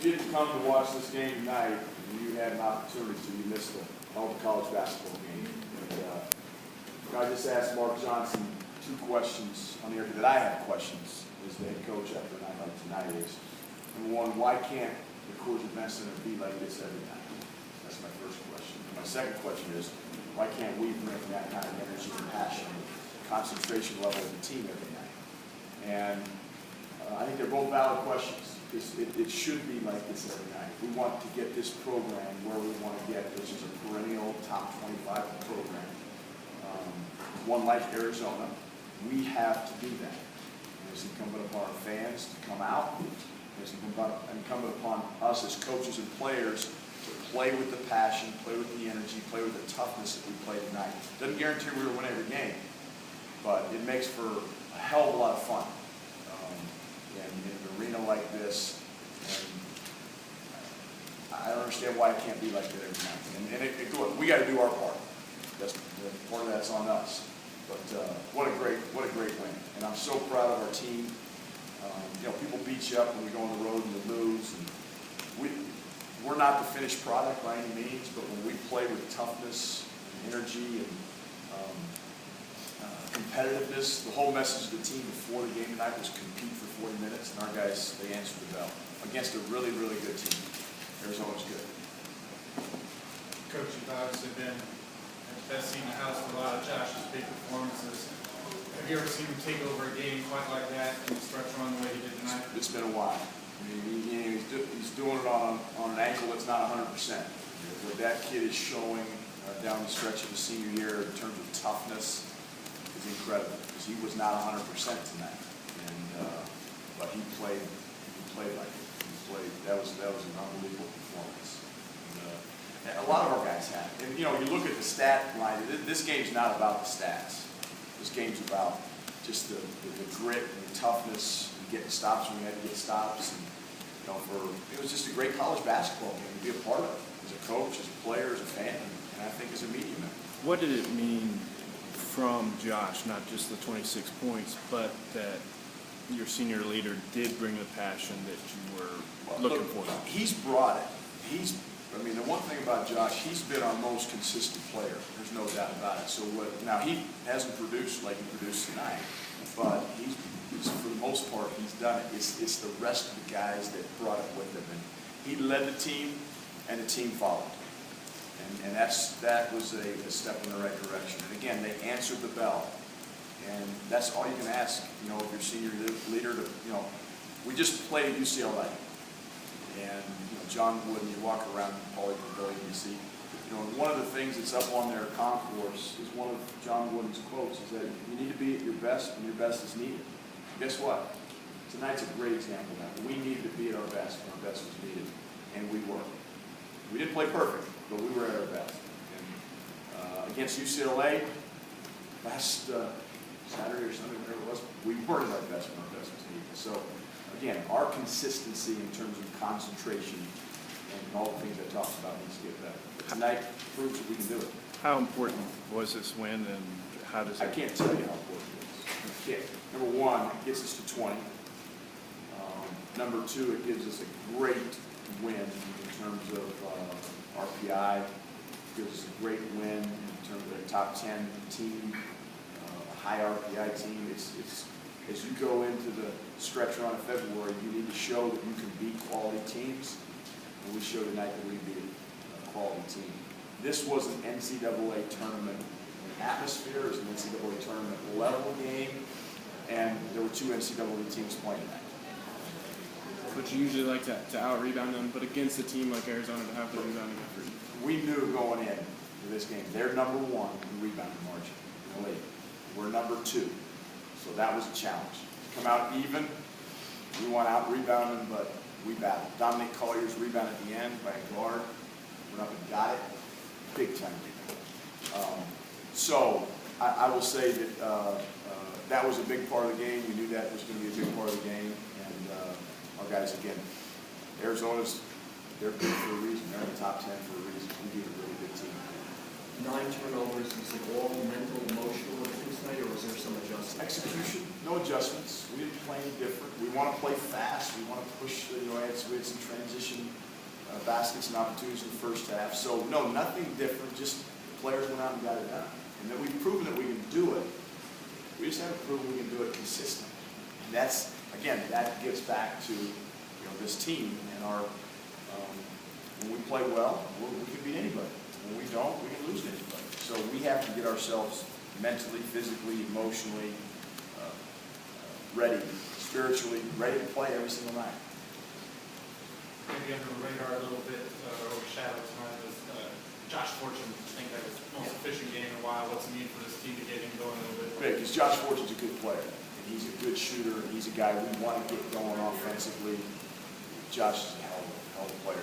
you didn't come to watch this game tonight, and you had an opportunity to, you missed the college basketball game. And, I just asked Mark Johnson 2 questions on the air that I have questions as the head coach after a night like tonight is, number one, why can't the Coors Event Center be like this every night? That's my first question. And my second question is, why can't we bring that kind of energy and passion, concentration level of the team every night? And I think they're both valid questions. It should be like this every night. We want to get this program where we want to get, which is a perennial top 25 program. One like Arizona, we have to do that. It's incumbent upon our fans to come out. It's incumbent upon us as coaches and players to play with the passion, play with the energy, play with the toughness that we play tonight. Doesn't guarantee we're going to win every game, but it makes for a hell of a lot of fun. And in an arena like this, and I don't understand why it can't be like that every night. And we got to do our part. That's part of that's on us. But what a great win. And I'm so proud of our team. People beat you up when we go on the road and you lose. And we're not the finished product by any means, but when we play with toughness and energy and competitiveness, the whole message of the team before the game tonight was compete for 40 minutes, and our guys, they answered the bell against a really, really good team. Arizona's good. Coach, you've obviously been best seat in the house for a lot of Josh's big performances. Have you ever seen him take over a game quite like that and stretch run the way he did tonight? It's been a while. I mean, he's doing it on an ankle that's not 100%. What that kid is showing down the stretch of his senior year in terms of toughness is incredible, because he was not 100% tonight. And but he played like it. That was an unbelievable performance. And a lot of our guys have. And you look at the stat line. This game's not about the stats. This game's about just the grit and the toughness and getting stops when we had to get stops. And it was just a great college basketball game to be a part of as a coach, as a player, as a fan, and I think as a media member. What did it mean from Josh, not just the 26 points, but that your senior leader did bring the passion that you were looking for? He's brought it. The one thing about Josh, he's been our most consistent player. There's no doubt about it. So now he hasn't produced like he produced tonight, but he's for the most part he's done it. It's the rest of the guys that brought it with him, and he led the team, and the team followed. And that was a step in the right direction. And again, they answered the bell, and that's all you can ask. Of your senior leader to we just played at UCLA. And John Wooden, you walk around Pauley Pavilion, you see, one of the things that's up on their concourse is one of John Wooden's quotes, is that you need to be at your best when your best is needed. Guess what? Tonight's a great example of that. We needed to be at our best when our best was needed, and we were. We didn't play perfect, but we were at our best. And against UCLA, last Saturday or Sunday, whatever it was, we weren't at our best when our best was needed. So, again, our consistency in terms of concentration and all the things I talked about needs to get better. But tonight proves that we can do it. How important was this win, and how does it? I can't tell you how important it is. I can't. Number one, it gets us to 20. Number two, it gives us a great win in terms of RPI. It gives us a great win in terms of a top 10 team, a high RPI team. It's as you go into the stretch run of February, you need to show that you can beat quality teams, and we showed tonight that we beat a quality team. This was an NCAA tournament atmosphere. It was an NCAA tournament level game, and there were 2 NCAA teams playing that. But you usually like to out-rebound them, but against a team like Arizona to have the rebounding effort. We knew going in to this game, they're number 1 in rebounding margin in the league. We're number 2. So that was a challenge. To come out even, we went out rebounding, but we battled. Dominic Collier's rebound at the end by a guard. Went up and got it. Big time rebound. So I will say that that was a big part of the game. We knew that was going to be a big part of the game. And our guys, again, they're good for a reason. They're in the top 10 for a reason. We beat a really good team. 9 turnovers, is it all mental, emotional things tonight, or was there some adjustment? Execution, no adjustments. We didn't play any different. We want to play fast. We want to push, we had some transition baskets and opportunities in the first half. So, no, nothing different. Just the players went out and got it done. And then we've proven that we can do it. We just haven't proven we can do it consistently. And that's, again, that gets back to this team and our, when we play well, we can beat anybody. When we don't, we can lose to anybody. So we have to get ourselves mentally, physically, emotionally ready, spiritually, ready to play every single night. Maybe under the radar a little bit, overshadowed tonight was Josh Fortune. I think that was the most efficient game in a while. What's it mean for this team to get him going a little bit? Right, because Josh Fortune's a good player, and he's a good shooter, and he's a guy we want to get going offensively. Josh is a hell of a player.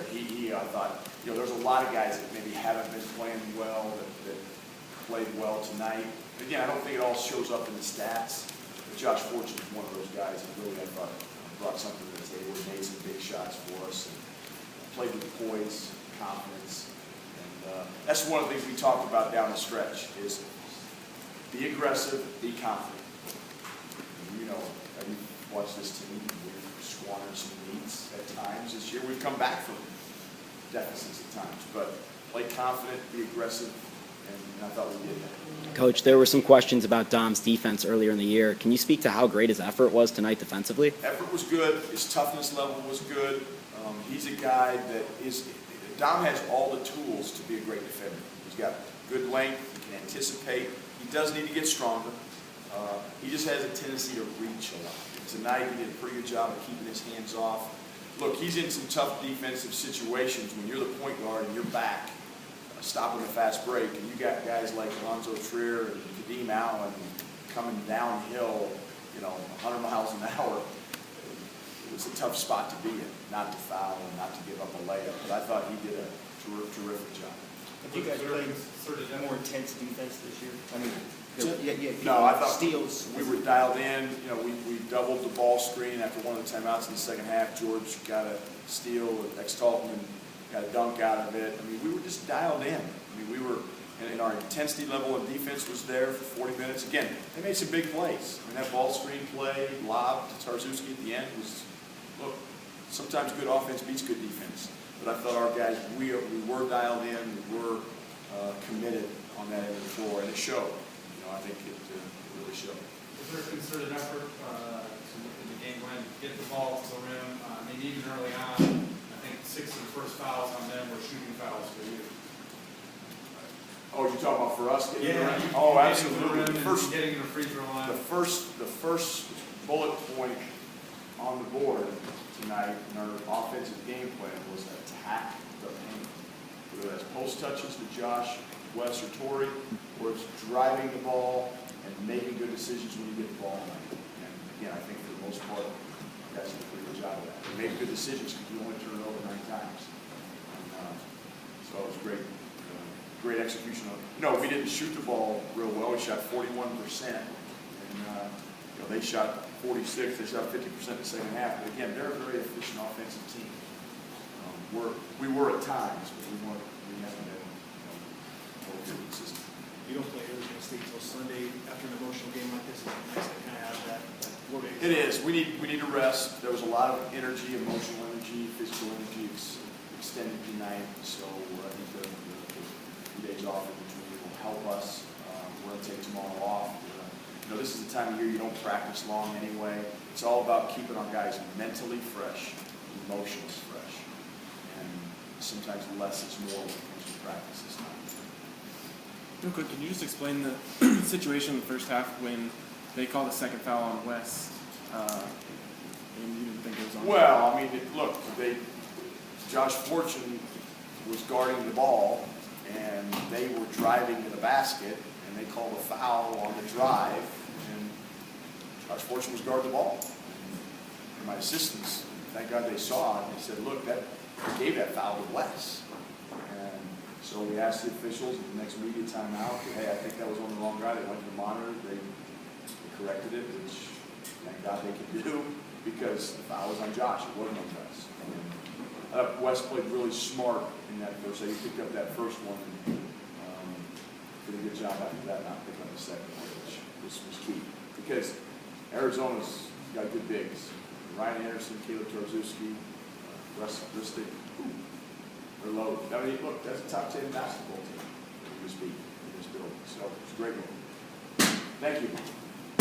I thought, there's a lot of guys that maybe haven't been playing well, that played well tonight. And again, I don't think it all shows up in the stats, but Josh Fortune is one of those guys that really, I thought, brought something to the table, made some big shots for us, and played with poise, confidence. And that's one of the things we talked about down the stretch is be aggressive, be confident. And, you watch this team, we've squandered some leads at times this year. We've come back from deficits at times, but play confident, be aggressive, and I thought we did that. Coach, there were some questions about Dom's defense earlier in the year. Can you speak to how great his effort was tonight defensively? Effort was good. His toughness level was good. He's a guy that Dom has all the tools to be a great defender. He's got good length. He can anticipate. He does need to get stronger. He just has a tendency to reach a lot. Tonight, he did a pretty good job of keeping his hands off. Look, he's in some tough defensive situations when you're the point guard and you're back, stopping the fast break, and you got guys like Alonzo Trier and Kadeem Allen coming downhill, 100 miles an hour. It was a tough spot to be in, not to foul and not to give up a layup. But I thought he did a terrific job. Have you guys played more intense defense this year? I mean, no, I thought steals. We were dialed in. We doubled the ball screen after one of the timeouts in the second half. George got a steal. Ex-Taltman got a dunk out of it. I mean, we were just dialed in. I mean, we were, and our intensity level of defense was there for 40 minutes. Again, they made some big plays. I mean, that ball screen play, lob to Tarzewski at the end was, look, sometimes good offense beats good defense. But I thought our guys, we were dialed in, we were committed on that end of the floor, and it showed. I think it really showed. Was there a concerted effort in the game plan to get the ball to the rim? I mean, even early on, I think 6 of the first fouls on them were shooting fouls for you. Oh, you're talking about for us getting the rim? You Oh, getting absolutely. To the rim and getting to the free throw line. The first bullet point on the board tonight in our offensive game plan was attack the paint. Whether that's post touches to Josh, Wes, or Torrey, or it's driving the ball and making good decisions when you get the ball. And again, I think for the most part, you guys did a pretty good job of that. They made good decisions because you only turned it over 9 times. And, so it was great, great execution. We didn't shoot the ball real well. We shot 41%, and they shot 46. They shot 50% in the second half. But again, they're a very efficient offensive team. We were at times, but we haven't been consistent. You don't play Arizona State till Sunday after an emotional game like this. It's nice to kind of have that 4 days. It is. We need to rest. There was a lot of energy, emotional energy, physical energy extended tonight. So I think the 2 days off in between will help us. We're going to take tomorrow off. This is the time of year you don't practice long anyway. It's all about keeping our guys mentally fresh, emotionally fresh, and sometimes less is more when it comes to practice this time. Real quick, can you just explain the situation in the first half when they called the second foul on Wes, and you didn't think it was on? Well, I mean, look, Josh Fortune was guarding the ball, and they were driving to the basket, and they called a foul on the drive, and Josh Fortune was guarding the ball. And my assistants, thank God they saw it, and they said, look, they gave that foul to Wes. So we asked the officials at the next media timeout, hey, I think that was on the wrong guy. They went to the monitor, they corrected it, which thank God they could do, because the foul was on Josh. It wasn't on Wes. Wes played really smart in that first. He picked up that first one. And, good job after that, not picking up the second one, which was key. Because Arizona's got good bigs. Ryan Anderson, Caleb Torzewski, Russ Ristic. They're low. I mean, look, that's a top 10 basketball team as we speak in this building. So it's a great one. Thank you.